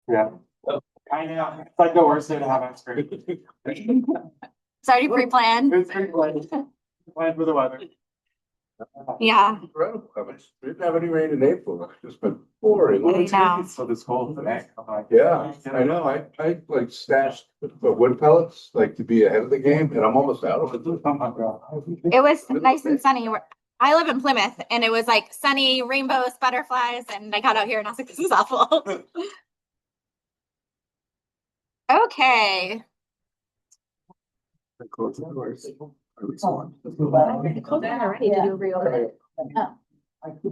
Yeah. I know. It's like the worst day to have ice cream. It's already pre-planned. It's pre-planned. Planned for the weather. Yeah. Incredible. We didn't have any rain in April. It's just been pouring. I know. So this cold today. Yeah, I know. I like stashed the wood pellets, like to be ahead of the game, and I'm almost out of it. It was nice and sunny. I live in Plymouth and it was like sunny, rainbows, butterflies, and I got out here and I was like, this is awful. Okay. Close the doors. At least one. Close it already. Did you reopen it? I think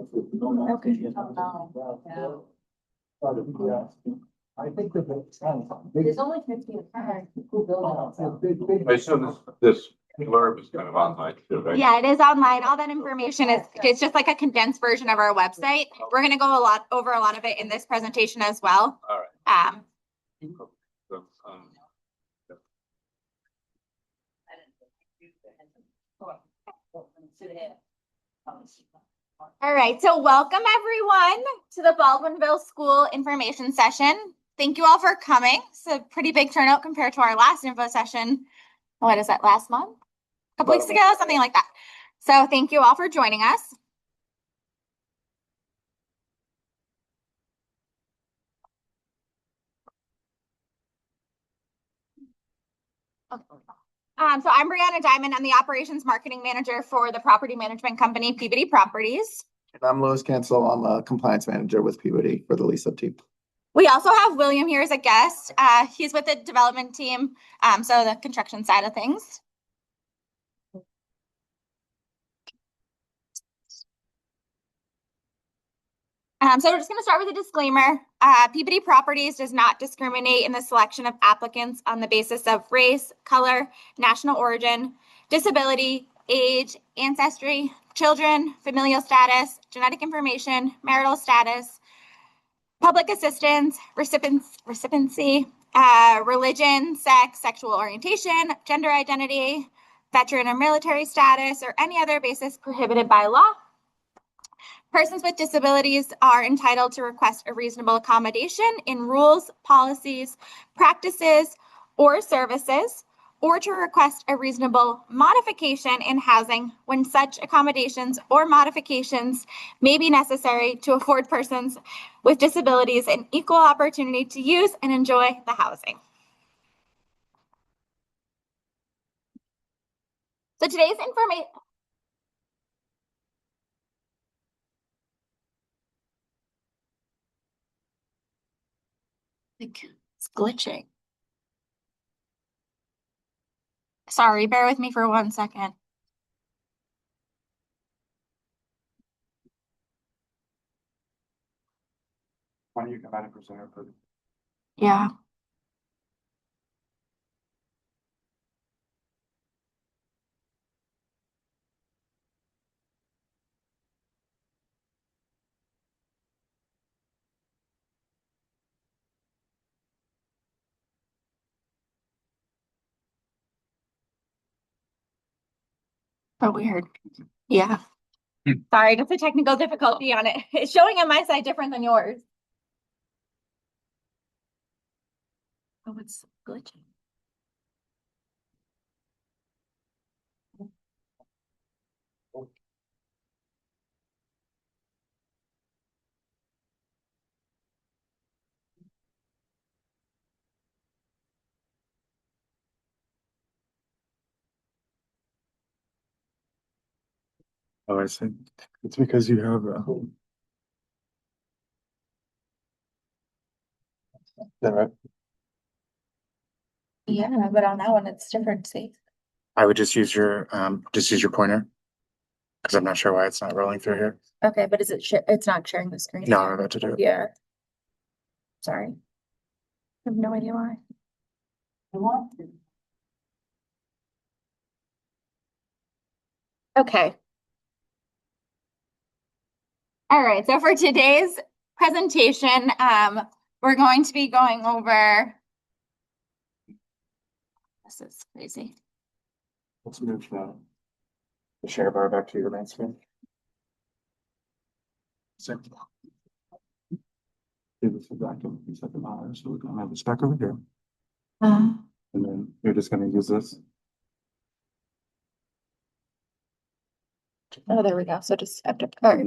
that There's only 15 cars. I assume this blurb is kind of online too, right? Yeah, it is online. All that information is, it's just like a condensed version of our website. We're going to go over a lot of it in this presentation as well. All right. So, All right, so welcome everyone to the Baldwinville School information session. Thank you all for coming. It's a pretty big turnout compared to our last info session. What is that, last month? A couple weeks ago, something like that. So thank you all for joining us. So I'm Brianna Diamond. I'm the operations marketing manager for the property management company, Peabody Properties. And I'm Louis Cancel. I'm a compliance manager with Peabody for the lease-up team. We also have William here as a guest. He's with the development team, so the construction side of things. So we're just going to start with a disclaimer. Peabody Properties does not discriminate in the selection of applicants on the basis of race, color, national origin, disability, age, ancestry, children, familial status, genetic information, marital status, public assistance, recipiency, religion, sex, sexual orientation, gender identity, veteran or military status, or any other basis prohibited by law. Persons with disabilities are entitled to request a reasonable accommodation in rules, policies, practices, or services, or to request a reasonable modification in housing when such accommodations or modifications may be necessary to afford persons with disabilities an equal opportunity to use and enjoy the housing. So today's information. It's glitching. Sorry, bear with me for 1 second. Why don't you come out and present our food? Yeah. Oh, weird. Yeah. Sorry, just a technical difficulty on it. It's showing on my side different than yours. Oh, it's glitching. Oh, I see. It's because you have a. Is that right? Yeah, but on that one, it's different. See? I would just use your pointer. Because I'm not sure why it's not rolling through here. Okay, but is it? It's not sharing the screen. No, I'm about to do it. Yeah. Sorry. I have no idea why. Okay. All right. So for today's presentation, we're going to be going over. This is crazy. Let's move the share bar back to your main screen. So, this is document, you set them on, so we're gonna have this back over here, Uh, and then you're just gonna use this. Oh, there we go. So just have to, all right.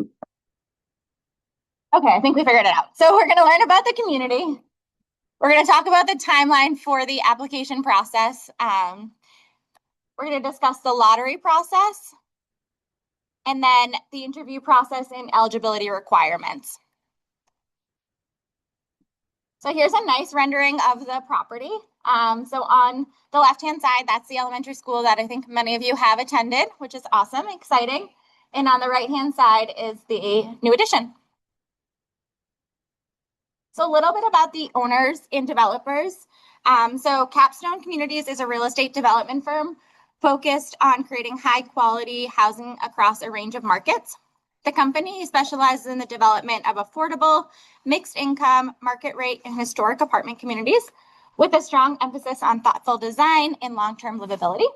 Okay, I think we figured it out. So we're going to learn about the community. We're going to talk about the timeline for the application process. We're going to discuss the lottery process and then the interview process and eligibility requirements. So here's a nice rendering of the property. So on the left-hand side, that's the elementary school that I think many of you have attended, which is awesome, exciting. And on the right-hand side is the new addition. So a little bit about the owners and developers. So Capstone Communities is a real estate development firm focused on creating high quality housing across a range of markets. The company specializes in the development of affordable, mixed income, market rate, and historic apartment communities with a strong emphasis on thoughtful design and long-term livability.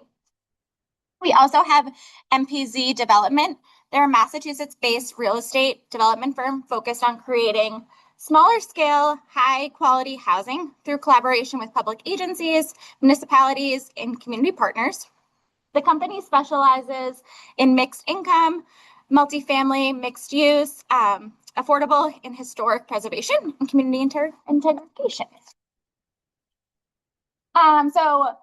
We also have MPZ Development. They're a Massachusetts-based real estate development firm focused on creating smaller scale, high quality housing through collaboration with public agencies, municipalities, and community partners. The company specializes in mixed income, multifamily, mixed use, affordable and historic preservation, and community integration. So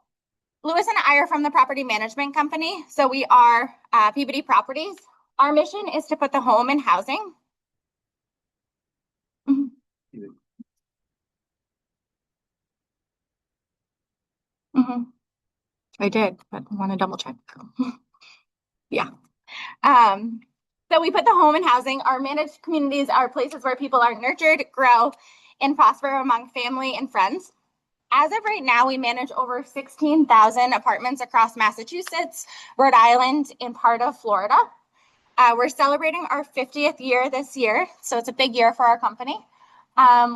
Lewis and I are from the property management company. So we are Peabody Properties. Our mission is to put the home in housing. I did, but I want to double check. Yeah. So we put the home in housing. Our managed communities are places where people are nurtured, grow, and prosper among family and friends. As of right now, we manage over 16,000 apartments across Massachusetts, Rhode Island, and part of Florida. We're celebrating our 50th year this year, so it's a big year for our company.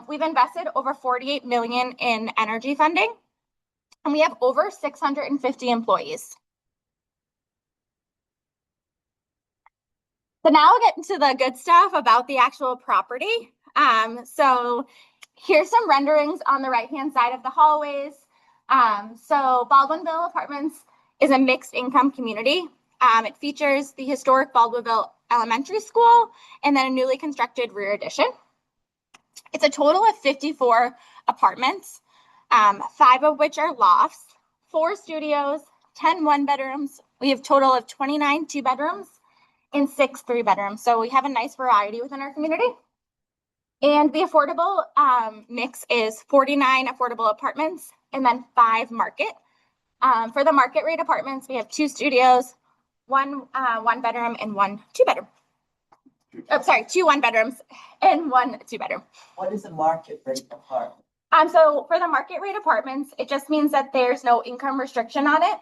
We've invested over $48 million in energy funding, and we have over 650 employees. So now I'll get into the good stuff about the actual property. So here's some renderings on the right-hand side of the hallways. So Baldwinville Apartments is a mixed income community. It features the historic Baldwinville Elementary School and then a newly constructed rear addition. It's a total of 54 apartments, 5 of which are lofts, 4 studios, 10 one-bedrooms. We have a total of 29 two-bedrooms and 6 3-bedrooms. So we have a nice variety within our community. And the affordable mix is 49 affordable apartments and then 5 market. For the market rate apartments, we have 2 studios, 1 one-bedroom and 1 2-bedroom. Oh, sorry, 2 one-bedrooms and 1 2-bedroom. What is a market rate apartment? So for the market rate apartments, it just means that there's no income restriction on it.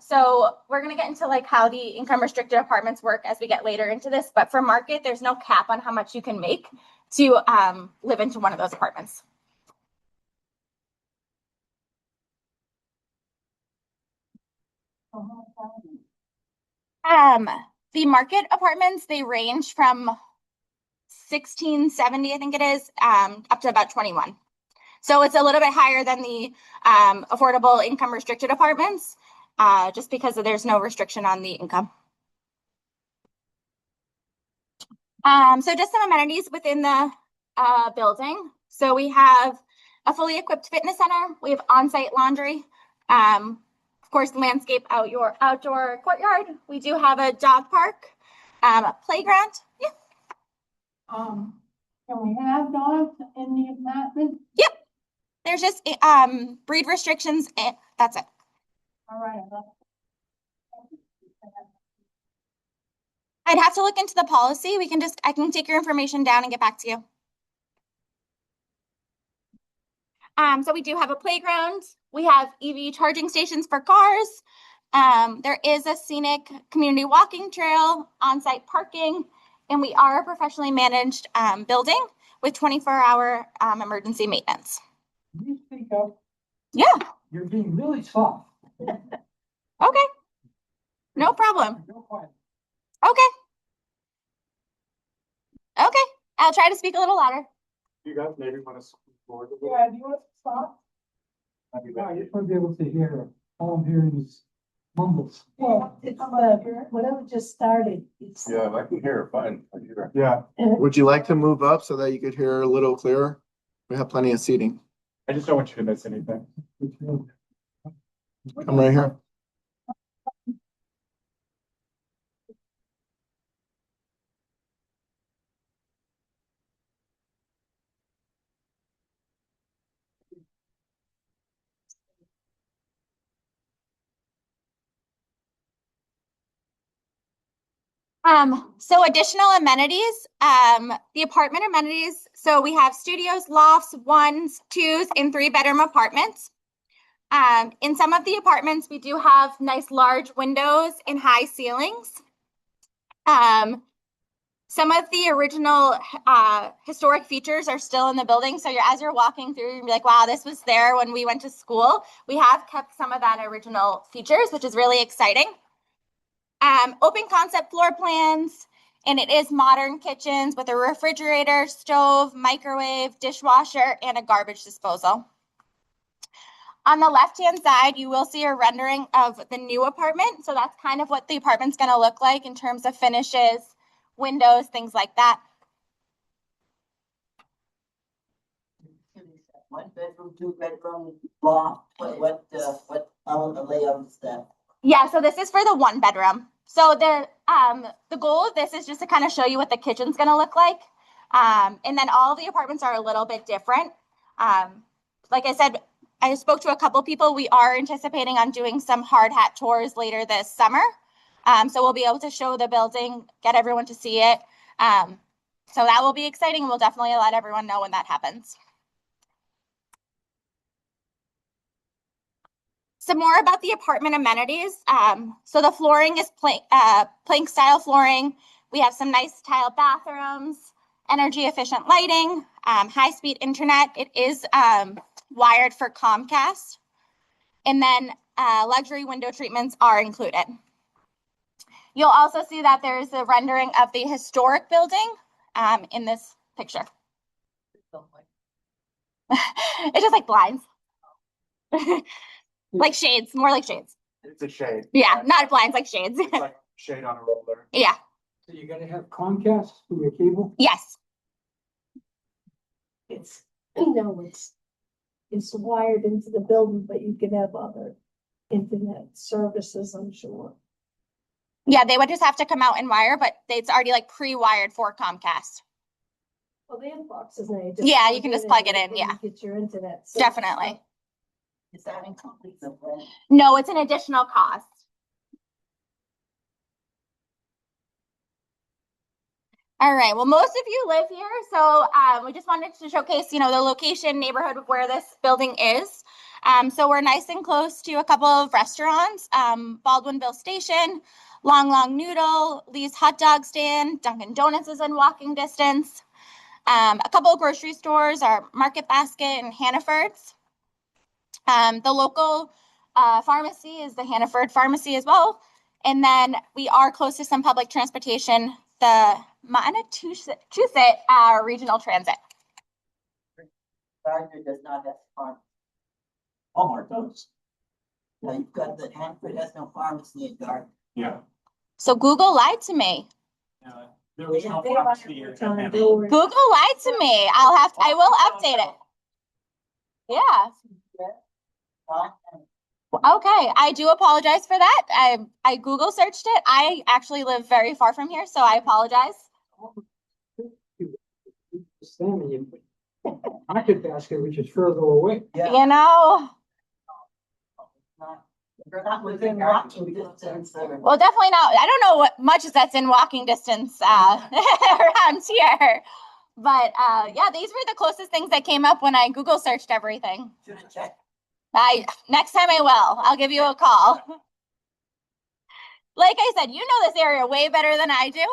So we're going to get into like how the income restricted apartments work as we get later into this, but for market, there's no cap on how much you can make to live into one of those apartments. The market apartments, they range from 1670, I think it is, up to about 21. So it's a little bit higher than the affordable income restricted apartments, just because there's no restriction on the income. So just some amenities within the building. So we have a fully equipped fitness center. We have on-site laundry. Of course, landscape outdoor courtyard. We do have a dog park, a playground. Yeah. Can we have dogs in the apartment? Yep. There's just breed restrictions. And that's it. All right. I'd have to look into the policy. I can take your information down and get back to you. So we do have a playground. We have EV charging stations for cars. There is a scenic community walking trail, on-site parking, and we are a professionally managed building with 24-hour emergency maintenance. Can you speak up? Yeah. You're being really soft. Okay. No problem. Real quiet. Okay. Okay. I'll try to speak a little louder. You guys maybe want to forward a little? Yeah, do you want to stop? I'd be Yeah, back. you're gonna be able to hear, all I'm hearing is mumbles. Well, it's whatever just started. It's. Yeah, I can hear her fine. I can hear her. Yeah, Would you like to move up so that you could hear a little clearer? We have plenty of seating. I just don't want you to miss anything. Come right here. So additional amenities, the apartment amenities. So we have studios, lofts, 1s, 2s, and 3-bedroom apartments. In some of the apartments, we do have nice large windows and high ceilings. Some of the original historic features are still in the building. So as you're walking through, you'll be like, wow, this was there when we went to school. We have kept some of that original features, which is really exciting. Open concept floor plans, and it is modern kitchens with a refrigerator, stove, microwave, dishwasher, and a garbage disposal. On the left-hand side, you will see a rendering of the new apartment. So that's kind of what the apartment's going to look like in terms of finishes, windows, things like that. 1 bedroom, 2 bedroom, loft, what all the layout is that? Yeah, so this is for the 1-bedroom. So the goal of this is just to kind of show you what the kitchen's going to look like. And then all of the apartments are a little bit different. Like I said, I spoke to a couple people. We are anticipating on doing some hard hat tours later this summer. So we'll be able to show the building, get everyone to see it. So that will be exciting. We'll definitely let everyone know when that happens. Some more about the apartment amenities. So the flooring is plank style flooring. We have some nice tile bathrooms, energy efficient lighting, high speed internet. It is wired for Comcast. And then luxury window treatments are included. You'll also see that there is a rendering of the historic building in this picture. It's just like blinds. Like shades, more like shades. It's a shade. Yeah, not blinds, like shades. It's like shade on a roller. Yeah, So you're gonna have Comcast for your cable? yes. It's, it's wired into the building, but you can have other internet services, I'm sure. Yeah, they would just have to come out and wire, but it's already like pre-wired for Comcast. Well, they have boxes now. Yeah, you can just plug it in, and yeah. Get your internet. Definitely. Is that including the rent? No, it's an additional cost. All right, well, most of you live here, so we just wanted to showcase, the location, neighborhood of where this building is. So we're nice and close to a couple of restaurants, Baldwinville Station, Long Noodle, Lee's Hot Dog Stand, Dunkin' Donuts is in walking distance. A couple of grocery stores are Market Basket and Hannaford's. The local pharmacy is the Hannaford Pharmacy as well. And then we are close to some public transportation, the Massachusetts Regional Transit. Gardner does not have farm. Walmart does. No, you've got the Hanford has no pharmacy in Gardner. Yeah. So Google lied to me. There was no They pharmacy here. Google lied to me. I will update it. Yeah. Okay, I do apologize for that. I Google searched it. I actually live very far from here, so I apologize. Market Basket, which is further away. Yeah. You know, They're not within walking distance. well, definitely not. I don't know what much that's in walking distance around here. But yeah, these were the closest things that came up when I Google searched everything. Should have checked. Next time I will. I'll give you a call. Like I said, you know this area way better than I do.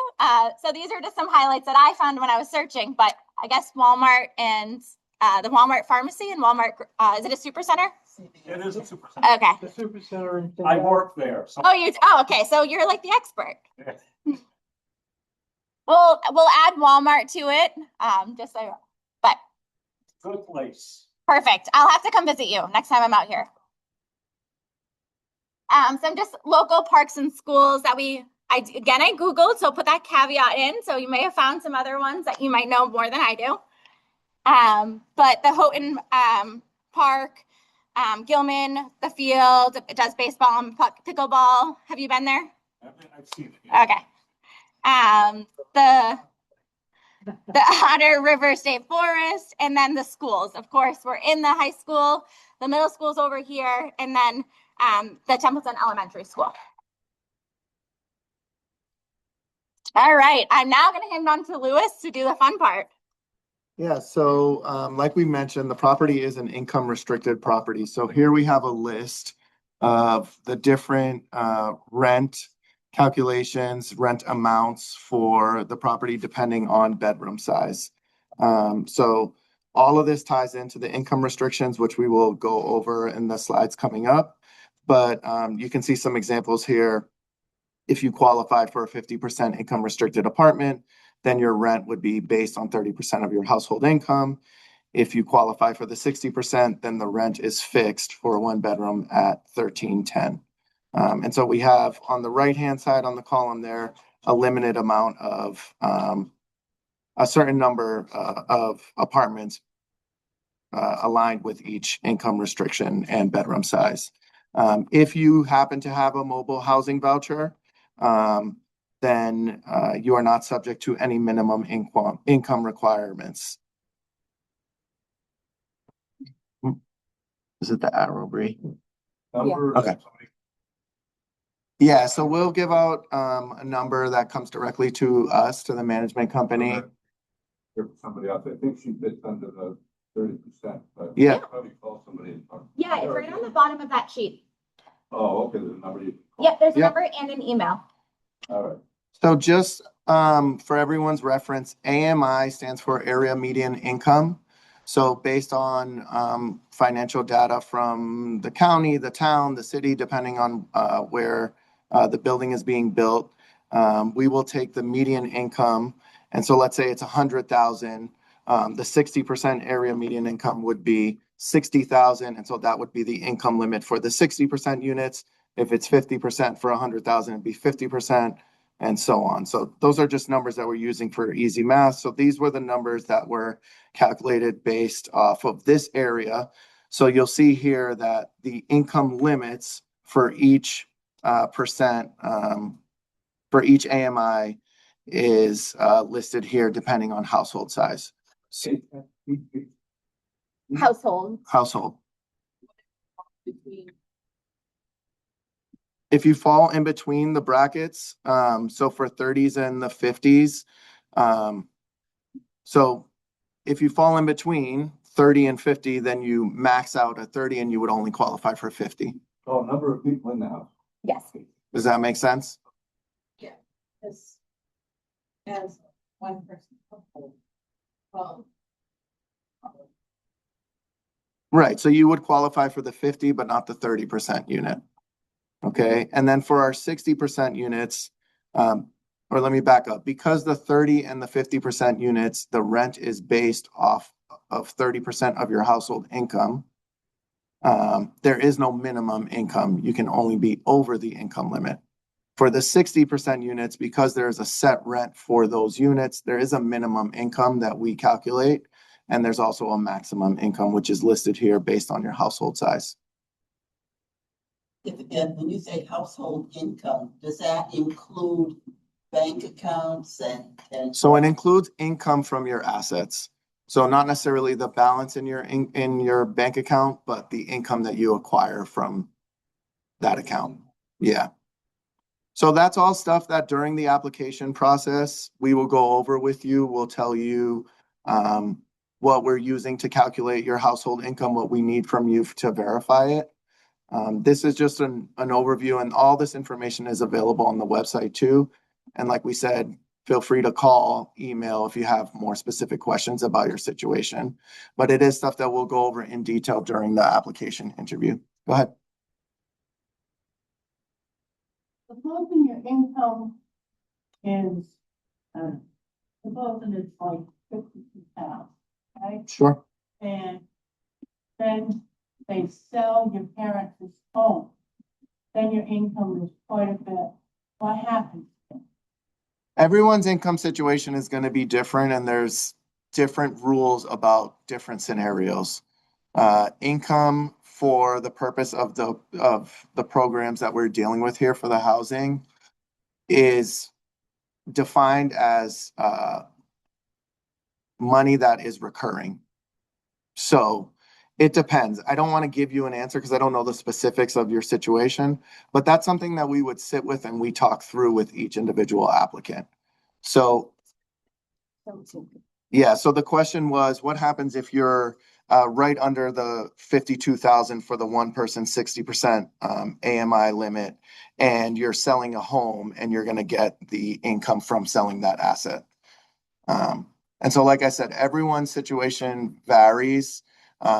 So these are just some highlights that I found when I was searching. But I guess Walmart and the Walmart pharmacy and Walmart, is it a super center? It is a super center. Okay. The super center in. I work there. So Oh, okay. So you're like the expert. We'll add Walmart to it. Just so, but Good place. Perfect. I'll have to come visit you next time I'm out here. Some just local parks and schools that I Googled, so put that caveat in. So you may have found some other ones that you might know more than I do. But the Houghton Park, Gilman, the field, it does baseball and pickleball. Have you been there? I've seen it. Yeah. Okay. The Otter River State Forest, and then the schools. Of course, we're in the high school, the middle school's over here, and then the Templeton Elementary School. All right, I'm now going to hand on to Lewis to do the fun part. Yeah, so like we mentioned, the property is an income restricted property. So here we have a list of the different rent calculations, rent amounts for the property depending on bedroom size. So all of this ties into the income restrictions, which we will go over in the slides coming up. But you can see some examples here. If you qualified for a 50% income restricted apartment, then your rent would be based on 30% of your household income. If you qualify for the 60%, then the rent is fixed for a one bedroom at $1,310. And so we have on the right-hand side on the column there, a limited amount of a certain number of apartments aligned with each income restriction and bedroom size. If you happen to have a mobile housing voucher, then you are not subject to any minimum income requirements. Is it the arrow, Bree? Number. Okay. Yeah, so we'll give out a number that comes directly to us, to the management company. Somebody else, I think she fits under the 30%, but. Yeah. Probably call somebody and talk. Yeah, it's right on the bottom of that sheet. Oh, okay, there's a number you. Yep, there's a Yep. number and an email. All right. So just for everyone's reference, AMI stands for Area Median Income. So based on financial data from the county, the town, the city, depending on where the building is being built, we will take the median income. And so let's say it's 100,000. The 60% area median income would be 60,000. And so that would be the income limit for the 60% units. If it's 50% for 100,000, it'd be 50%. And so on. So those are just numbers that we're using for easy math. So these were the numbers that were calculated based off of this area. So you'll see here that the income limits for each percent, for each AMI is listed here depending on household size. So, household. If you fall in between the brackets, so for 30s and the 50s, so if you fall in between 30 and 50, then you max out at 30 and you would only qualify for 50. Oh, number of people in the house. Yes. Does that make sense? Yeah. As one person. Right. So you would qualify for the 50, but not the 30% unit. Okay. And then for our 60% units, or let me back up, because the 30 and the 50% units, the rent is based off of 30% of your household income. There is no minimum income. You can only be over the income limit. For the 60% units, because there's a set rent for those units, there is a minimum income that we calculate. And there's also a maximum income, which is listed here based on your household size. And when you say household income, does that include bank accounts and? So it includes income from your assets. So not necessarily the balance in your bank account, but the income that you acquire from that account. Yeah. So that's all stuff that during the application process, we will go over with you. We'll tell you what we're using to calculate your household income, what we need from you to verify it. This is just an overview, and all this information is available on the website too. And like we said, feel free to call, email if you have more specific questions about your situation. But it is stuff that we'll go over in detail during the application interview. Go ahead. Supposing your income is, supposing it's like 52,000, right? Sure. and then they sell your parents' home, then your income is quite a bit. What happens? Everyone's income situation is going to be different and there's different rules about different scenarios. Income for the purpose of the programs that we're dealing with here for the housing is defined as money that is recurring. So it depends. I don't want to give you an answer because I don't know the specifics of your situation, but that's something that we would sit with and we talk through with each individual applicant. So yeah, so the question was, what happens if you're right under the 52,000 for the one person 60% AMI limit, and you're selling a home and you're going to get the income from selling that asset? And so, like I said, everyone's situation varies.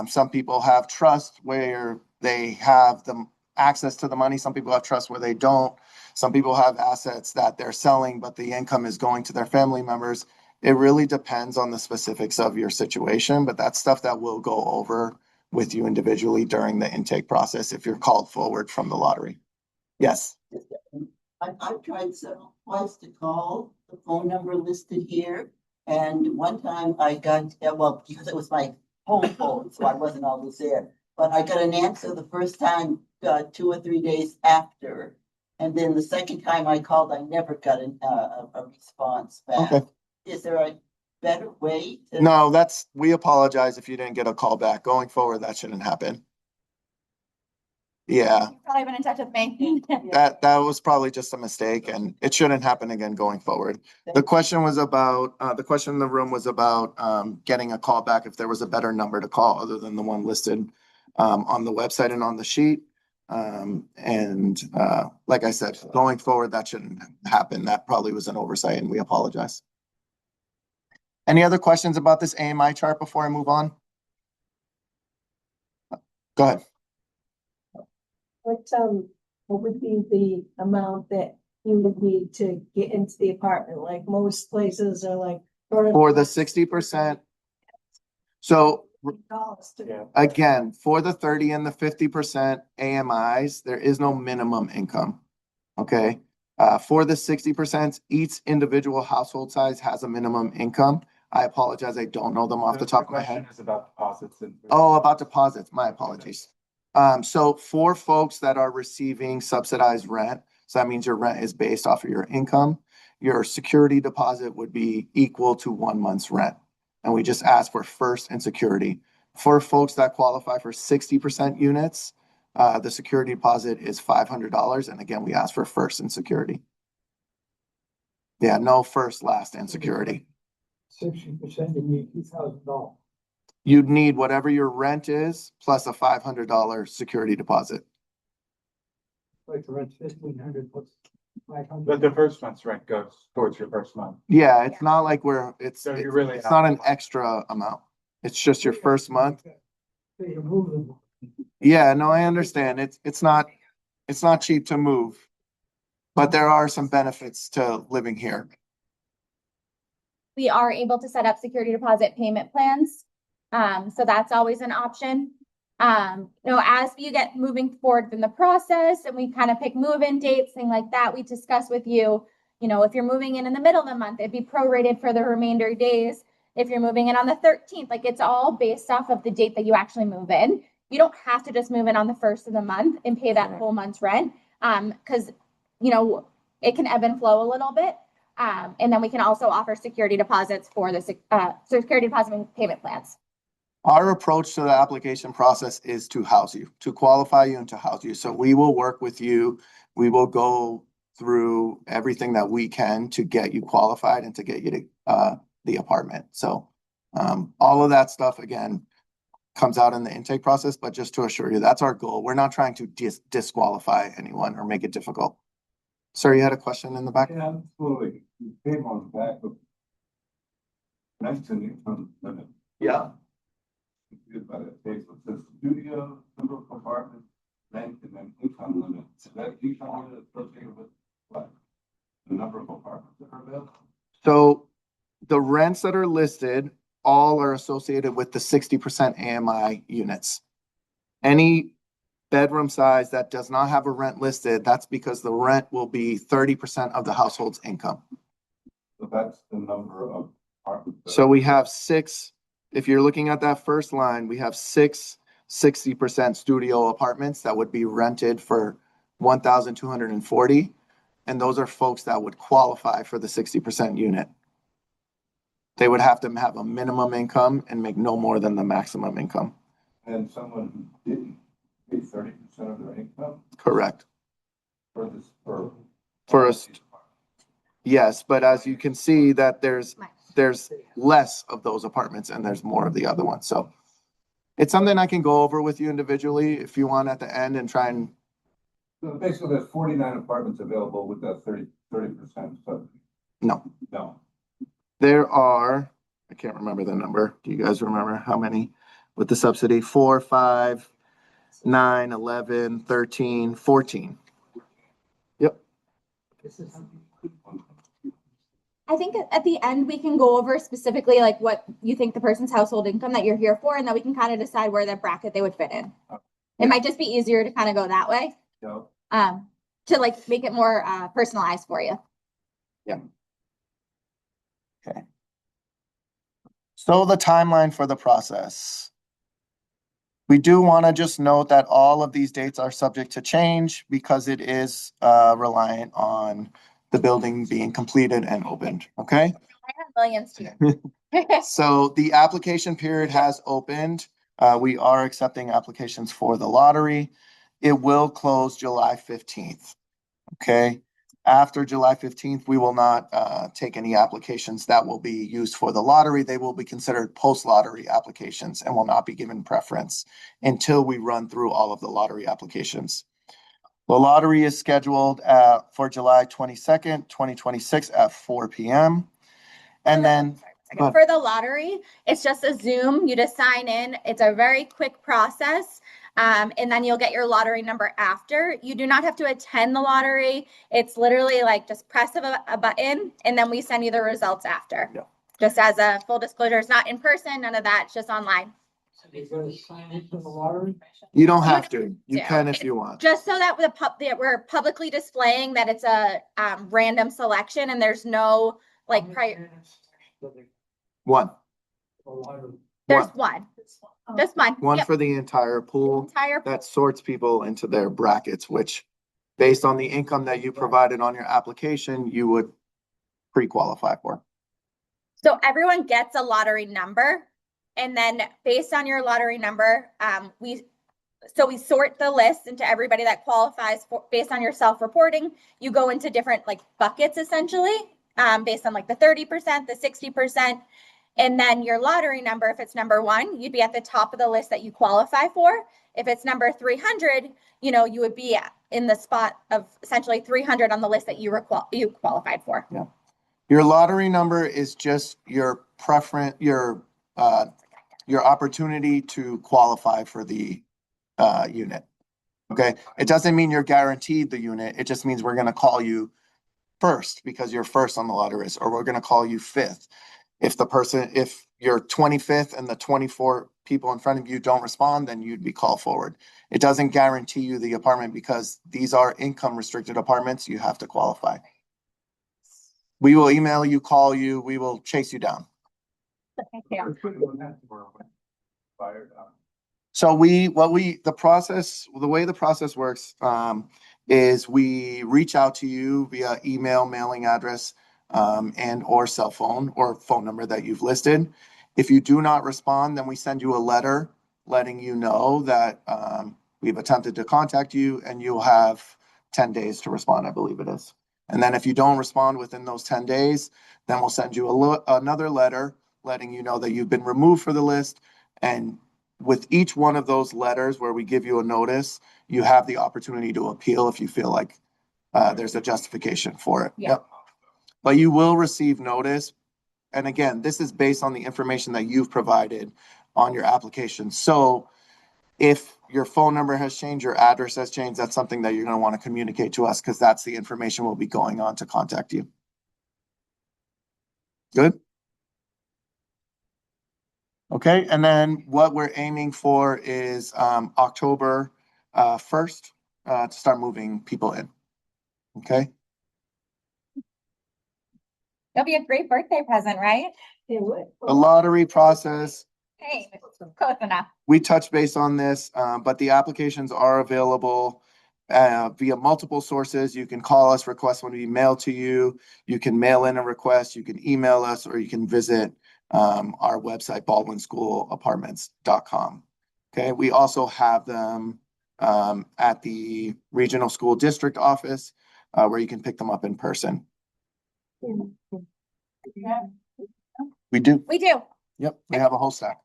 Some people have trust where they have the access to the money. Some people have trust where they don't. Some people have assets that they're selling, but the income is going to their family members. It really depends on the specifics of your situation, but that's stuff that we'll go over with you individually during the intake process if you're called forward from the lottery. Yes. I've tried several twice to call the phone number listed here. And one time I got, well, because it was my home phone, so I wasn't always there. But I got an answer the first time, 2 or 3 days after. And then the second time I called, I never got a response back. Okay. Is there a better way to? No, we apologize if you didn't get a call back. Going forward, that shouldn't happen. Yeah, You've probably been in touch with me. that was probably just a mistake and it shouldn't happen again going forward. The question was about, the question in the room was about getting a call back if there was a better number to call other than the one listed on the website and on the sheet. Like I said, going forward, that shouldn't happen. That probably was an oversight and we apologize. Any other questions about this AMI chart before I move on? Go ahead. What would be the amount that you would need to get into the apartment? Like most places are like. For the 60%. So again, for the 30 and the 50% AMIs, there is no minimum income. Okay. For the 60%, each individual household size has a minimum income. I apologize. I don't know them off the top of my head. Is about deposits and. Oh, about deposits. My apologies. So for folks that are receiving subsidized rent, so that means your rent is based off of your income, your security deposit would be equal to 1 month's rent. And we just ask for first and security. For folks that qualify for 60% units, the security deposit is $500. And again, we ask for first and security. Yeah, no first, last, and security. 60%, you need $2,000. You'd need whatever your rent is plus a $500 security deposit. Like the rent 1,500 plus 500. But the first month's rent goes towards your first month. Yeah, it's not like it's So you really it's have not to- an extra amount. It's just your first month. So you're moving. Yeah, no, I understand. It's not cheap to move. But there are some benefits to living here. We are able to set up security deposit payment plans. So that's always an option. As you get moving forward in the process and we kind of pick move-in dates, things like that, we discuss with you, if you're moving in the middle of the month, it'd be prorated for the remainder days. If you're moving in on the 13th, like it's all based off of the date that you actually move in. You don't have to just move in on the first of the month and pay that whole month's rent. Because, it can ebb and flow a little bit. And then we can also offer security deposits for the security deposit payment plans. Our approach to the application process is to house you, to qualify you and to house you. So we will work with you. We will go through everything that we can to get you qualified and to get you to the apartment. So all of that stuff, again, comes out in the intake process, but just to assure you, that's our goal. We're not trying to disqualify anyone or make it difficult. Sir, you had a question in the back? Yeah, absolutely. You came on the back of. Nice to meet from limit. Yeah. By that page, it says studio, number of apartments, rent, and then income limit. So that income limit is associated with what? The number of apartments that are available? So the rents that are listed all are associated with the 60% AMI units. Any bedroom size that does not have a rent listed, that's because the rent will be 30% of the household's income. So that's the number of apartments. So we have six, if you're looking at that first line, we have six 60% studio apartments that would be rented for 1,240. And those are folks that would qualify for the 60% unit. They would have to have a minimum income and make no more than the maximum income. And someone who didn't pay 30% of their income Correct. for this, for. First, yes, but as you can see that there's less of those apartments and there's more of the other ones. So it's something I can go over with you individually if you want at the end and try and. So basically, there's 49 apartments available with that 30% subsidy. No, No. there are, I can't remember the number. Do you guys remember how many with the subsidy? 4, 5, 9, 11, 13, 14. Yep. I think at the end, we can go over specifically like what you think the person's household income that you're here for, and then we can kind of decide where that bracket they would fit in. It might just be easier to kind of go that way. Yeah. To like make it more personalized for you. Yeah. Okay. So the timeline for the process. We do want to just note that all of these dates are subject to change because it is reliant on the building being completed and opened, okay? I have millions too. So the application period has opened. We are accepting applications for the lottery. It will close July 15th, okay? After July 15th, we will not take any applications that will be used for the lottery. They will be considered post-lottery applications and will not be given preference until we run through all of the lottery applications. The lottery is scheduled for July 22nd, 2026 at 4 p.m. And then For the lottery, it's just a Zoom. You just sign in. It's a very quick process. And then you'll get your lottery number after. You do not have to attend the lottery. It's literally like just press a button and then we send you the results after. Yeah. Just as a full disclosure, it's not in person, none of that, it's just online. So they're gonna sign into the lottery? you don't have to. You Yeah. can if you want. Just so that that we're publicly displaying that it's a random selection and there's no like prior. One. There's one. Just one. One Yep. for the entire pool. Entire. That sorts people into their brackets, which based on the income that you provided on your application, you would pre-qualify for. So everyone gets a lottery number, and then based on your lottery number, we sort the list into everybody that qualifies for based on your self-reporting. You go into different like buckets essentially, based on like the 30%, the 60%. And then your lottery number, if it's number 1, you'd be at the top of the list that you qualify for. If it's number 300, you know, you would be in the spot of essentially 300 on the list that you qualified for. Yeah. Your lottery number is just your preference, your opportunity to qualify for the unit. Okay. It doesn't mean you're guaranteed the unit. It just means we're going to call you first because you're first on the lottery list, or we're going to call you fifth. If you're 25th and the 24 people in front of you don't respond, then you'd be called forward. It doesn't guarantee you the apartment because these are income restricted apartments. You have to qualify. We will email you, call you, we will chase you down. So the way the process works, is we reach out to you via email, mailing address, and or cell phone or phone number that you've listed. If you do not respond, then we send you a letter letting you know that we've attempted to contact you and you'll have 10 days to respond, I believe it is. And then if you don't respond within those 10 days, then we'll send you another letter letting you know that you've been removed for the list. And with each one of those letters where we give you a notice, you have the opportunity to appeal if you feel like there's a justification for it. Yeah. Yep. But you will receive notice. And again, this is based on the information that you've provided on your application. So if your phone number has changed, your address has changed, that's something that you're going to want to communicate to us because that's the information we'll be going on to contact you. Good? Okay, and then what we're aiming for is October 1st to start moving people in. Okay, It'll be a great birthday present, right? It would. the lottery process, Hey, close enough. we touched base on this, but the applications are available via multiple sources. You can call us, request one to be mailed to you. You can mail in a request, you can email us, or you can visit our website, baldwinschooolapartments.com. Okay, we also have them at the regional school district office where you can pick them up in person. Yeah. We do. We do. Yep, we have a whole stack.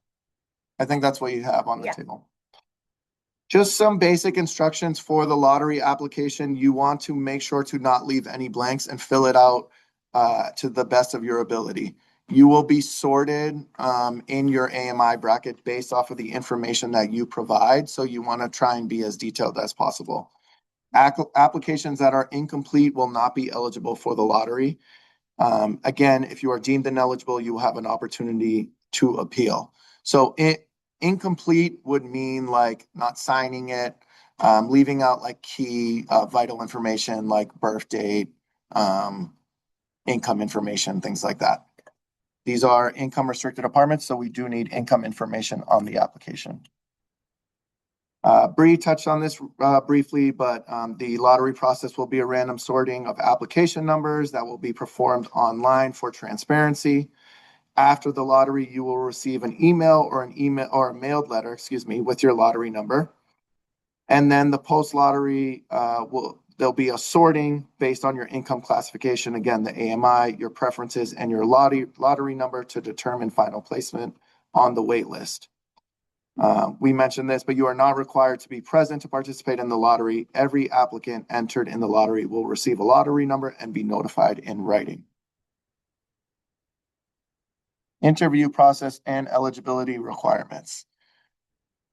I think that's what you have on the Yeah. table. Just some basic instructions for the lottery application. You want to make sure to not leave any blanks and fill it out to the best of your ability. You will be sorted in your AMI bracket based off of the information that you provide. So you want to try and be as detailed as possible. Applications that are incomplete will not be eligible for the lottery. Again, if you are deemed ineligible, you will have an opportunity to appeal. So incomplete would mean like not signing it, leaving out like key vital information like birth date, income information, things like that. These are income restricted apartments, so we do need income information on the application. Bree touched on this briefly, but the lottery process will be a random sorting of application numbers that will be performed online for transparency. After the lottery, you will receive an email or a mailed letter, with your lottery number. And then the post-lottery there'll be a sorting based on your income classification. Again, the AMI, your preferences, and your lottery number to determine final placement on the wait list. We mentioned this, but you are not required to be present to participate in the lottery. Every applicant entered in the lottery will receive a lottery number and be notified in writing. Interview process and eligibility requirements.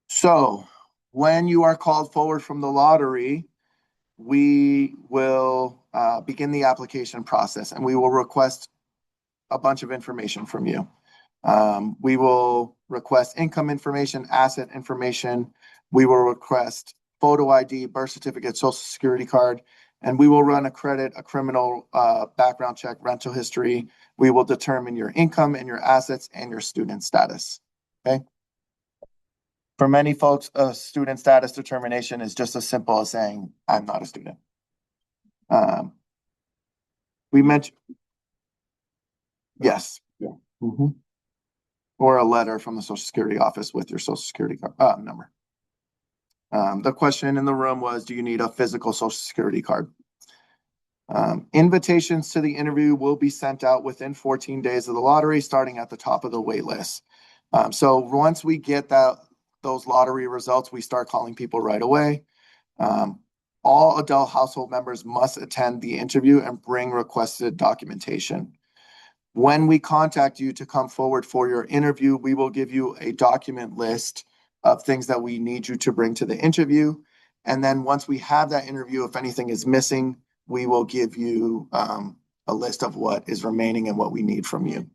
So when you are called forward from the lottery, we will begin the application process and we will request a bunch of information from you. We will request income information, asset information. We will request photo ID, birth certificate, social security card, and we will run a criminal background check, rental history. We will determine your income and your assets and your student status. Okay. For many folks, a student status determination is just as simple as saying, I'm not a student. We mentioned, yes. Yeah. Mm-hmm. Or a letter from the Social Security office with your Social Security number. The question in the room was, do you need a physical Social Security card? Invitations to the interview will be sent out within 14 days of the lottery, starting at the top of the wait list. So once we get those lottery results, we start calling people right away. All adult household members must attend the interview and bring requested documentation. When we contact you to come forward for your interview, we will give you a document list of things that we need you to bring to the interview. And then once we have that interview, if anything is missing, we will give you a list of what is remaining and what we need from you.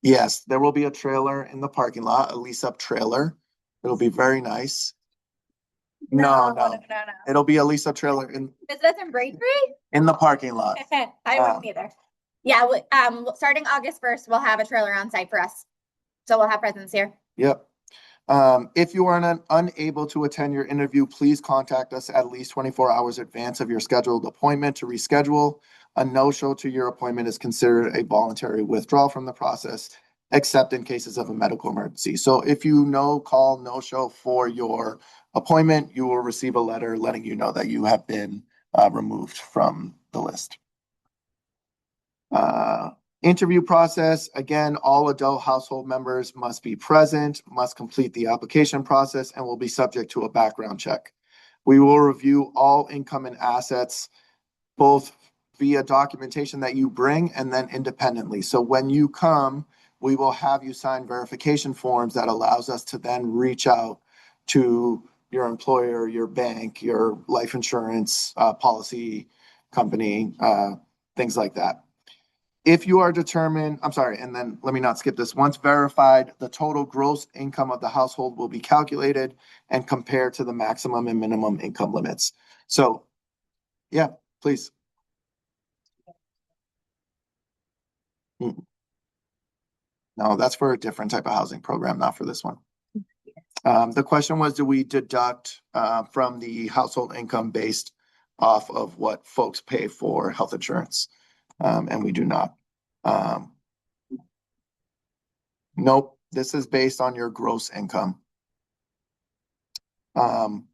Yes, there will be a trailer in the parking lot, a lease-up trailer. It'll be very nice. No. It'll be a lease-up trailer in the parking lot. I wouldn't either. Yeah, starting August 1st, we'll have a trailer on site for us. So we'll have presence here. Yep. If you are unable to attend your interview, please contact us at least 24 hours advance of your scheduled appointment to reschedule. A no-show to your appointment is considered a voluntary withdrawal from the process, except in cases of a medical emergency. So if you call no-show for your appointment, you will receive a letter letting you know that you have been removed from the list. Interview process, again, all adult household members must be present, must complete the application process, and will be subject to a background check. We will review all income and assets, both via documentation that you bring and then independently. So when you come, we will have you sign verification forms that allows us to then reach out to your employer, your bank, your life insurance policy company, things like that. If you are determined, I'm sorry, and then let me not skip this. Once verified, the total gross income of the household will be calculated and compared to the maximum and minimum income limits. So, yeah, please. No, that's for a different type of housing program, not for this one. The question was, do we deduct from the household income based off of what folks pay for health insurance? And we do not. Nope, this is based on your gross income. With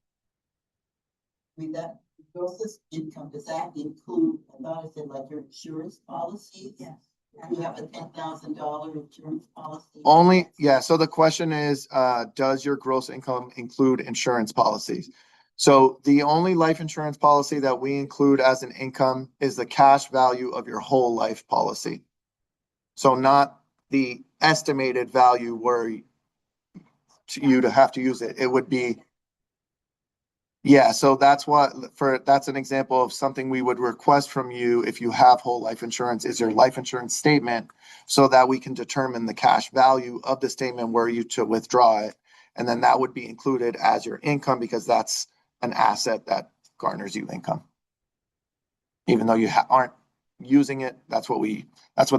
that gross income, does that include, I thought it said like your insurance policies? Yes. If you have a $10,000 insurance policy. Only, yeah, so the question is, does your gross income include insurance policies? So the only life insurance policy that we include as an income is the cash value of your whole life policy. So not the estimated value where you to have to use it. It would be, yeah, so that's that's an example of something we would request from you if you have whole life insurance is your life insurance statement so that we can determine the cash value of the statement were you to withdraw it. And then that would be included as your income because that's an asset that garners you income. Even though you aren't using it, that's what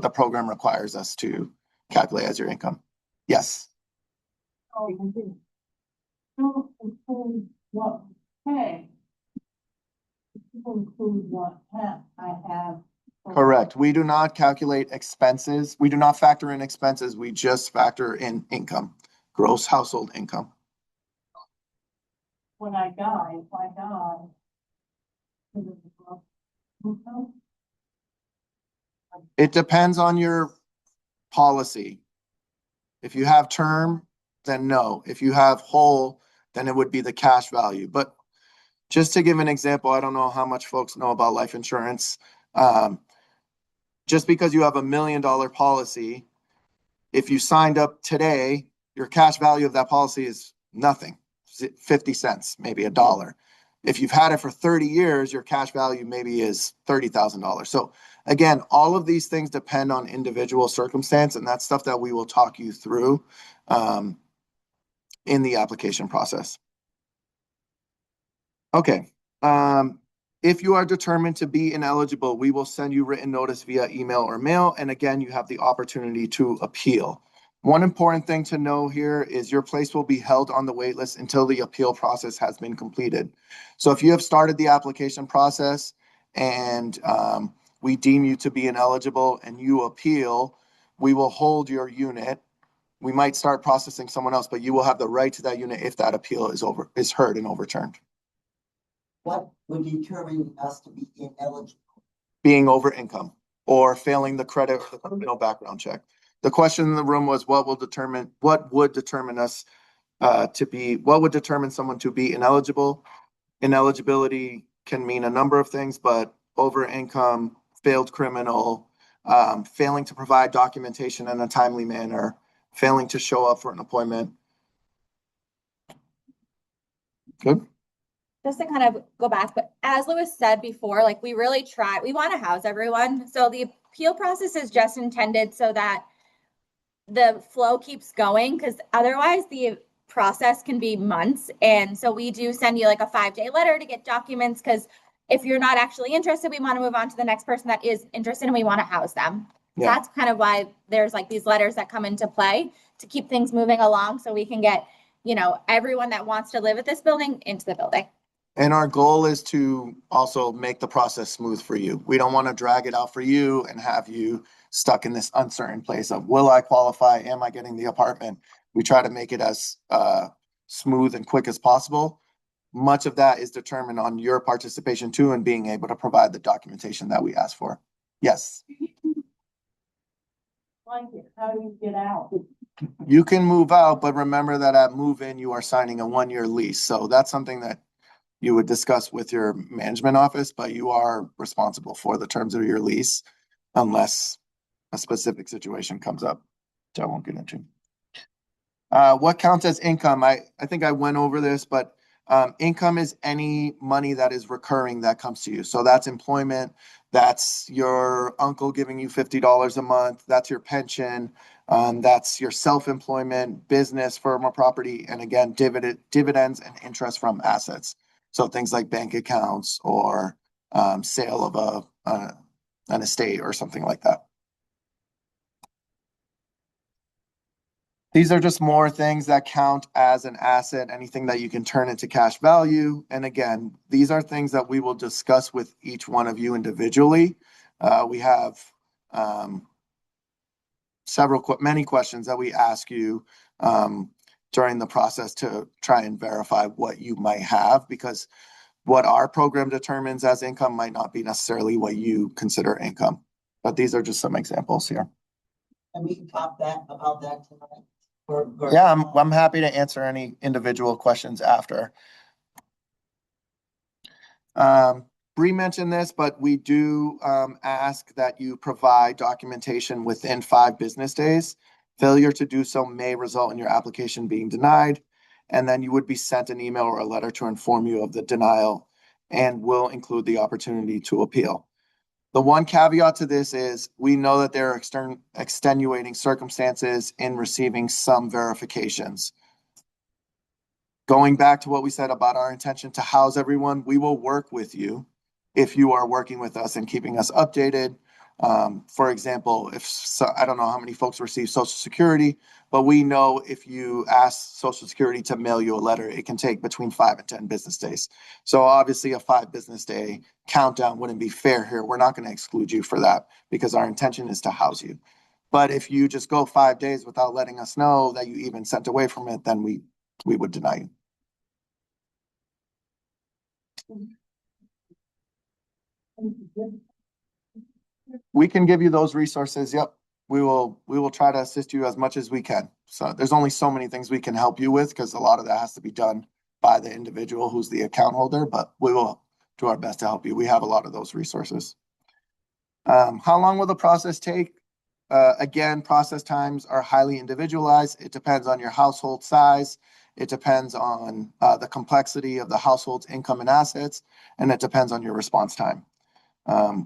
the program requires us to calculate as your income. Yes. Oh, don't include what we pay. People include what I have. Correct. We do not calculate expenses. We do not factor in expenses. We just factor in income, gross household income. When I die, if I die. is it the gross income? It depends on your policy. If you have term, then no. If you have whole, then it would be the cash value. But just to give an example, I don't know how much folks know about life insurance. Just because you have $1 million policy, if you signed up today, your cash value of that policy is nothing, 50 cents, maybe $1. If you've had it for 30 years, your cash value maybe is $30,000. So again, all of these things depend on individual circumstance, and that's stuff that we will talk you through in the application process. Okay. If you are determined to be ineligible, we will send you written notice via email or mail. And again, you have the opportunity to appeal. One important thing to know here is your place will be held on the wait list until the appeal process has been completed. So if you have started the application process and we deem you to be ineligible and you appeal, we will hold your unit. We might start processing someone else, but you will have the right to that unit if that appeal is heard and overturned. What would determine us to be ineligible? Being over income or failing the credit or the criminal background check. The question in the room was what would determine someone to be ineligible? Ineligibility can mean a number of things, but over income, failed criminal, failing to provide documentation in a timely manner, failing to show up for an appointment. Good. Just to kind of go back, but as Louis said before, like we really try, we want to house everyone. So the appeal process is just intended so that the flow keeps going because otherwise the process can be months. And so we do send you like a 5-day letter to get documents because if you're not actually interested, we want to move on to the next person that is interested and we want to house them. So Yeah. that's kind of why there's like these letters that come into play to keep things moving along so we can get, everyone that wants to live at this building into the building. And our goal is to also make the process smooth for you. We don't want to drag it out for you and have you stuck in this uncertain place of, will I qualify? Am I getting the apartment? We try to make it as smooth and quick as possible. Much of that is determined on your participation too and being able to provide the documentation that we ask for. Yes. Blanket, how do you get out? You can move out, but remember that at move-in, you are signing a 1-year lease. So that's something that you would discuss with your management office, but you are responsible for the terms of your lease unless a specific situation comes up, which I won't get into. What counts as income? I think I went over this, but Income is any money that is recurring that comes to you. So that's employment, that's your uncle giving you $50 a month, that's your pension, that's your self-employment, business from a property, and again, dividends and interest from assets. So things like bank accounts or sale of an estate or something like that. These are just more things that count as an asset, anything that you can turn into cash value. And again, these are things that we will discuss with each one of you individually. We have many questions that we ask you during the process to try and verify what you might have, because what our program determines as income might not be necessarily what you consider income. But these are just some examples here. And we can talk about that tonight. Yeah, I'm happy to answer any individual questions after. Bree mentioned this, but we do ask that you provide documentation within 5 business days. Failure to do so may result in your application being denied, and then you would be sent an email or a letter to inform you of the denial and will include the opportunity to appeal. The one caveat to this is we know that there are extenuating circumstances in receiving some verifications. Going back to what we said about our intention to house everyone, we will work with you if you are working with us and keeping us updated. For example, I don't know how many folks receive Social Security, but we know if you ask Social Security to mail you a letter, it can take between 5 and 10 business days. So obviously a 5 business day countdown wouldn't be fair here. We're not going to exclude you for that because our intention is to house you. But if you just go 5 days without letting us know that you even sent away from it, then we would deny you. We can give you those resources. Yep. We will try to assist you as much as we can. So there's only so many things we can help you with because a lot of that has to be done by the individual who's the account holder, but we will do our best to help you. We have a lot of those resources. How long will the process take? Again, process times are highly individualized. It depends on your household size. It depends on the complexity of the household's income and assets, and it depends on your response time.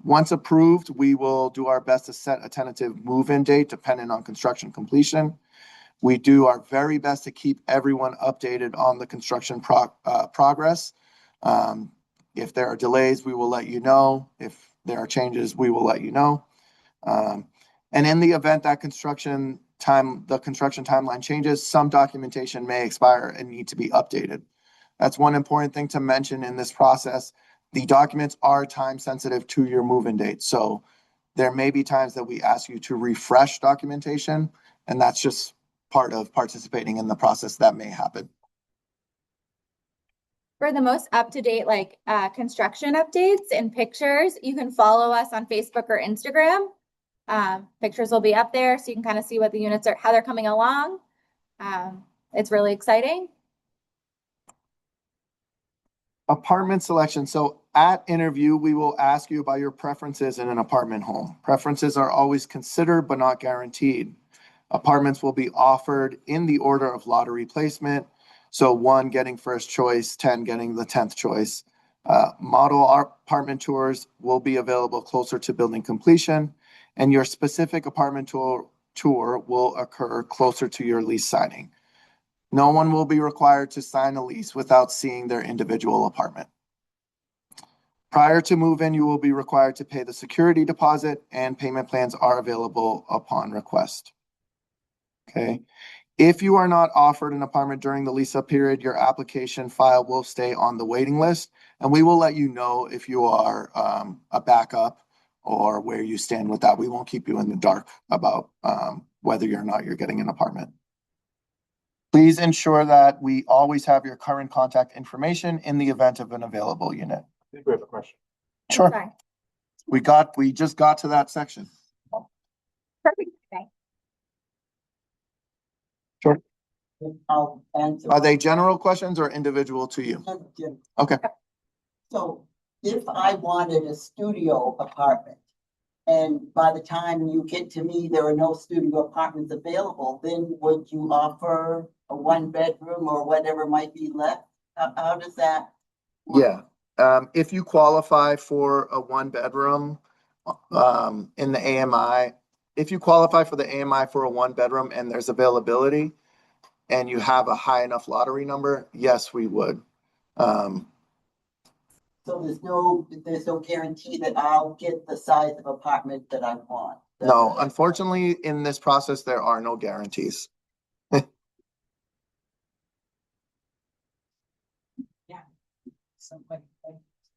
Once approved, we will do our best to set a tentative move-in date depending on construction completion. We do our very best to keep everyone updated on the construction progress. If there are delays, we will let you know. If there are changes, we will let you know. And in the event that the construction timeline changes, some documentation may expire and need to be updated. That's one important thing to mention in this process. The documents are time sensitive to your move-in date. So there may be times that we ask you to refresh documentation, and that's just part of participating in the process that may happen. For the most up-to-date construction updates and pictures, you can follow us on Facebook or Instagram. Pictures will be up there so you can kind of see what the units are, how they're coming along. It's really exciting. Apartment selection. So at interview, we will ask you about your preferences in an apartment home. Preferences are always considered but not guaranteed. Apartments will be offered in the order of lottery placement. So 1 getting first choice, 10 getting the 10th choice. Model apartment tours will be available closer to building completion, and your specific apartment tour will occur closer to your lease signing. No one will be required to sign a lease without seeing their individual apartment. Prior to move-in, you will be required to pay the security deposit, and payment plans are available upon request. Okay. If you are not offered an apartment during the lease-up period, your application file will stay on the waiting list, and we will let you know if you are a backup or where you stand with that. We won't keep you in the dark about whether or not you're getting an apartment. Please ensure that we always have your current contact information in the event of an available unit. I think we have a question. Sure. Sorry. We just got to that section. Perfect. Okay. Sure. I'll answer. Are they general questions or individual to you? Okay. So if I wanted a studio apartment, and by the time you get to me, there are no studio apartments available, then would you offer a 1-bedroom or whatever might be left How does that? work? Yeah, if you qualify for a one bedroom, in the AMI, if you qualify for the AMI for a one bedroom and there's availability and you have a high enough lottery number, yes, we would. Um, So there's no guarantee that I'll get the size of apartment that I want. no, unfortunately, in this process, there are no guarantees.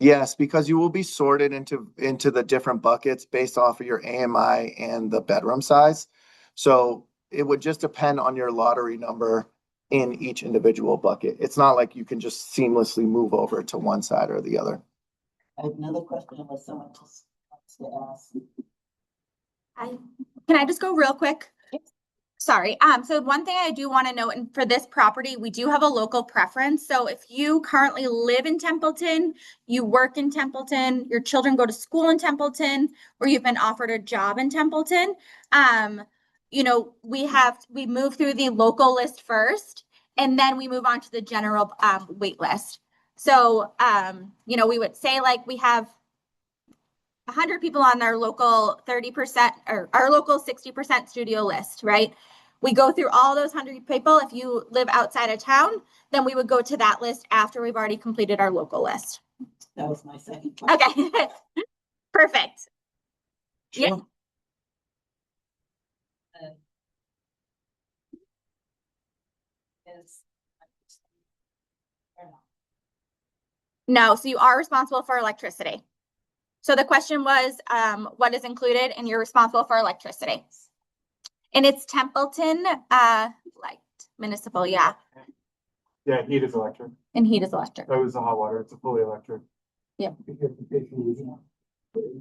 Yes, because you will be sorted into the different buckets based off of your AMI and the bedroom size. So it would just depend on your lottery number in each individual bucket. It's not like you can just seamlessly move over to one side or the other. I have another question unless someone else wants to ask. Can I just go real quick? Sorry. So one thing I do want to note, and for this property, we do have a local preference. So if you currently live in Templeton, you work in Templeton, your children go to school in Templeton, or you've been offered a job in Templeton, we move through the local list first, and then we move on to the general wait list. So we would say like we have 100 people on our local 30% or our local 60% studio list, right? We go through all those 100 people. If you live outside of town, then we would go to that list after we've already completed our local list. That was my second question. Okay. Perfect. Yeah. No, so you are responsible for electricity. So the question was, what is included, and you're responsible for electricity. And it's Templeton, like municipal, yeah. Yeah, heat is electric. And heat is electric. That was the hot water. It's a fully electric. Yep.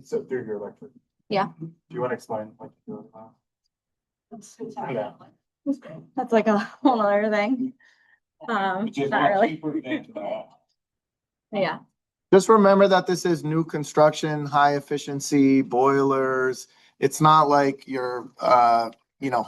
So through your electric. Yeah. Do you want to explain what you do? Yeah. That's like a whole other thing. Not really. Yeah. Just remember that this is new construction, high efficiency boilers. It's not like you're,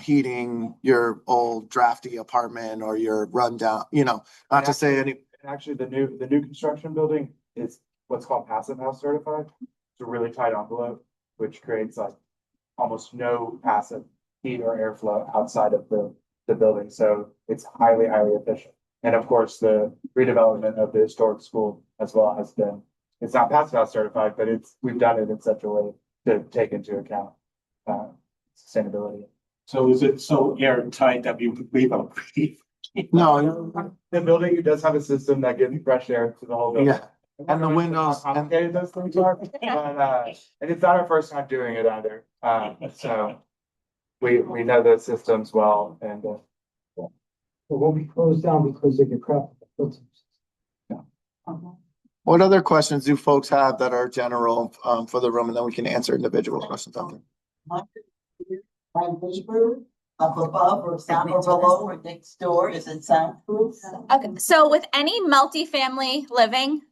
heating your old drafty apartment or your rundown, not to say any. Actually, the new construction building is what's called passive house certified. It's a really tight envelope, which creates like almost no passive heat or airflow outside of the building. So it's highly, highly efficient. And of course, the redevelopment of the historic school as well has been, it's not passive house certified, but we've done it in such a way to take into account sustainability. So is it so airtight that we don't breathe? No, The building does have a system that gives fresh air to the whole building. yeah, and the windows How and complicated those things are, but, and it's not our first time doing it either. So we know those systems well, and It won't be closed down because they get crap. what other questions do folks have that are general for the room, and then we can answer individual questions on them. My neighbor up above or down or below or next door, is it soundproof? Okay. So with any multifamily living,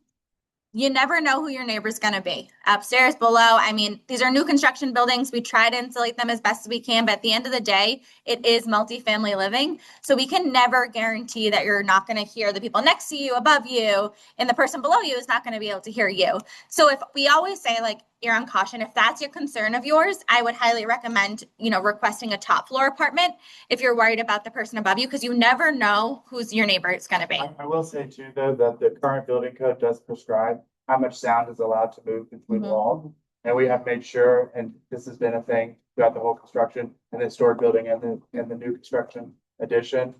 you never know who your neighbor's going to be. Upstairs, below. I mean, these are new construction buildings. We try to insulate them as best as we can, but at the end of the day, it is multifamily living. So we can never guarantee that you're not going to hear the people next to you, above you, and the person below you is not going to be able to hear you. So if we always say like, you're on caution, if that's your concern of yours, I would highly recommend, requesting a top floor apartment if you're worried about the person above you, because you never know who's your neighbor is going to be. I will say too, though, that the current building code does prescribe how much sound is allowed to move between walls. And we have made sure, and this has been a thing throughout the whole construction and the historic building and the new construction addition.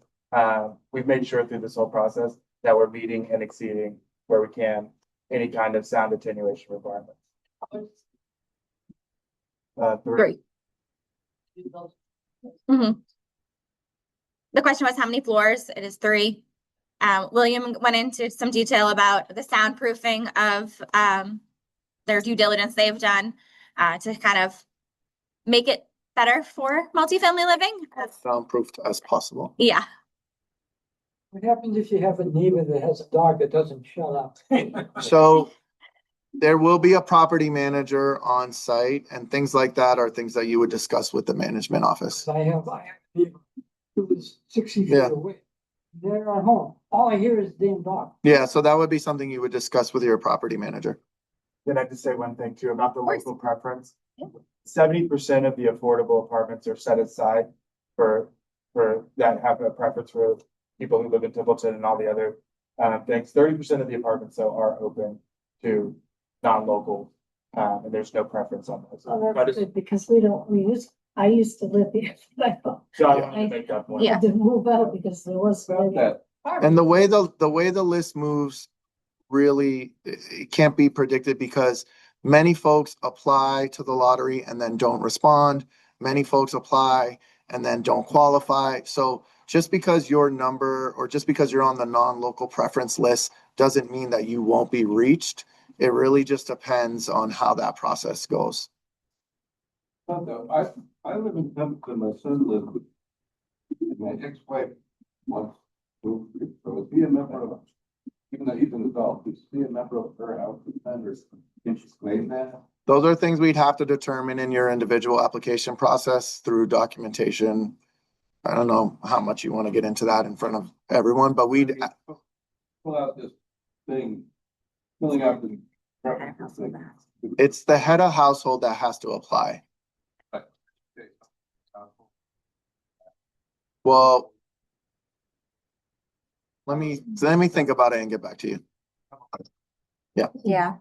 We've made sure through this whole process that we're meeting and exceeding where we can any kind of sound attenuation requirements. 3. Mhm. The question was how many floors? It is 3. William went into some detail about the soundproofing of their due diligence they've done to kind of make it better for multifamily living. Soundproofed as possible. Yeah. What happens if you have a neighbor that has a dog that doesn't shut up? So there will be a property manager on site, and things like that are things that you would discuss with the management office. I have a neighbor who is 60 feet Yeah. away. They're at home. All I hear is damn dog. Yeah, so that would be something you would discuss with your property manager. Then I just say one thing too about the course. local preference. Yeah. 70% of the affordable apartments are set aside for that have a preference for people who live in Templeton and all the other things. 30% of the apartments though are open to non-local, and there's no preference on those. Oh, that's good, because I used to live here. So I wanted to make that point. Yeah. I had to move out because there was. About that, And the way the list moves, really, it can't be predicted because many folks apply to the lottery and then don't respond. Many folks apply and then don't qualify. So just because your number or just because you're on the non-local preference list doesn't mean that you won't be reached. It really just depends on how that process goes. not that, I live in Templeton, my son lives, and my ex-wife wants to, so is he a member of, even though he's an adult, is he a member of her house, or can she claim that? Those are things we'd have to determine in your individual application process through documentation. I don't know how much you want to get into that in front of everyone, but we'd, Pull out this thing, filling out the. it's the head of household that has to apply. Well, let me think about it and get back to you. Yeah.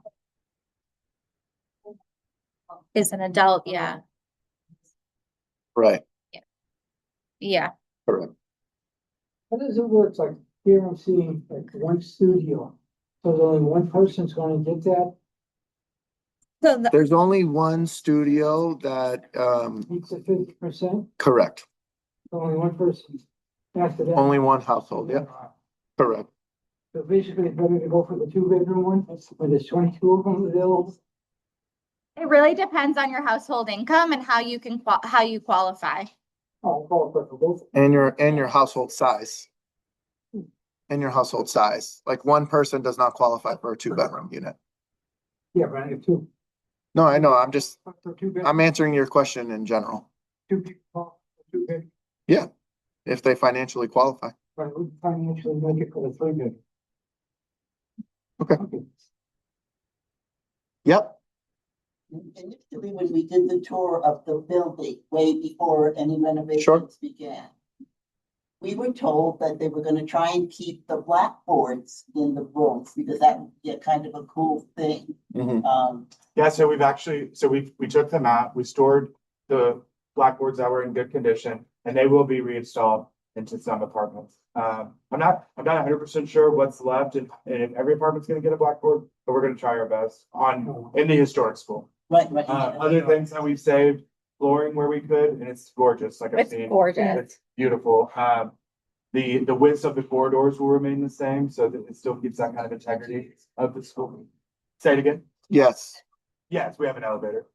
Is an adult, yeah, Right, yeah. correct. How does it work? Like here I'm seeing like one studio. So there's only one person's gonna get that, So the, There's only one studio that, meets the 50%, correct, only one person. After that. only one household, yeah, correct. So basically it's better to go for the 2-bedroom one, when there's 22 of them available. it really depends on your household income and how you can, how you qualify. Oh, qualify for both. And your household size. And your household size, like one person does not qualify for a 2-bedroom unit. Yeah, but I have two. No, I know, For 2-bedroom. I'm answering your question in general. Two people, 2-bedroom, Yeah, if they financially qualify. but we financially make it for the 3-bedroom. Okay. Yep, Initially, when we did the tour of the building, way before any renovations began, we were told that they were gonna try and keep the blackboards in the rooms because that would be a kind of a cool thing. mhm, Yeah, so we took them out, we stored the blackboards that were in good condition, and they will be reinstalled into some apartments. I'm not 100% sure what's left and if every apartment's gonna get a blackboard, but we're gonna try our best in the historic school. Right. Other things that we've saved, flooring where we could, and it's gorgeous, like I've It's seen. gorgeous. It's beautiful. The widths of the corridors will remain the same, so that it still keeps that kind of integrity of the school. Say it again. yes, Yes, we have an elevator.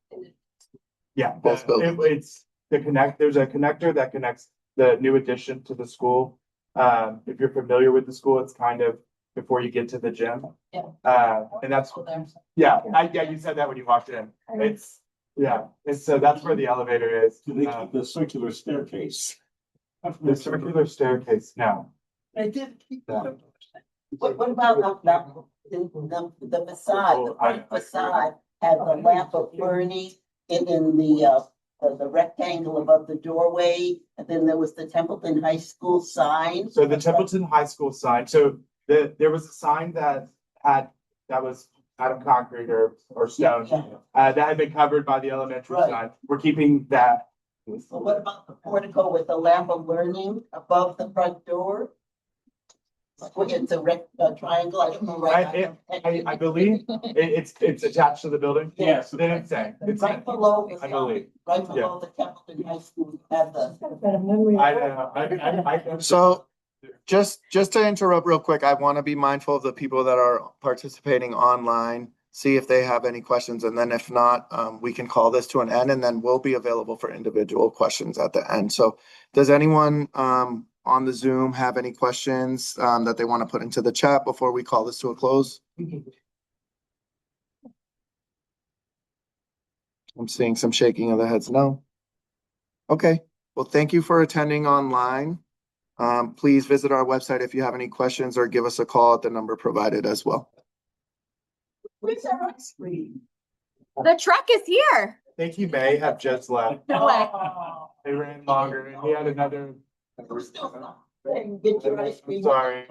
Yeah, Both buildings. it's there's a connector that connects the new addition to the school. If you're familiar with the school, it's kind of before you get to the gym. Yeah. And that's, yeah, you said that when you walked in. So that's where the elevator is. Do they keep the circular staircase? The circular staircase, no. I did keep Yeah. that. What about the facade, the front facade had the lamp of learning in the rectangle above the doorway, and then there was the Templeton High School sign. So the Templeton High School sign, so there was a sign that was out of concrete or stone. Yeah. That had been covered by the elementary Right. sign. We're keeping that. So what about the portico with the lamp of learning above the front door? It's a triangle, I don't know, right? I believe it's attached to the building. Yes. They didn't say. It's, Right below, I believe. right below the Templeton High School, have the. Got a memory. I. So just to interrupt real quick, I want to be mindful of the people that are participating online. See if they have any questions, and then if not, we can call this to an end, and then we'll be available for individual questions at the end. So does anyone on the Zoom have any questions that they want to put into the chat before we call this to a close? I'm seeing some shaking of the heads. No. Okay. Well, thank you for attending online. Please visit our website if you have any questions or give us a call at the number provided as well. Where's our ice cream? The truck is here. I think he may have just left. No way. They ran longer and he had another. We're still not. Get your ice cream. Sorry.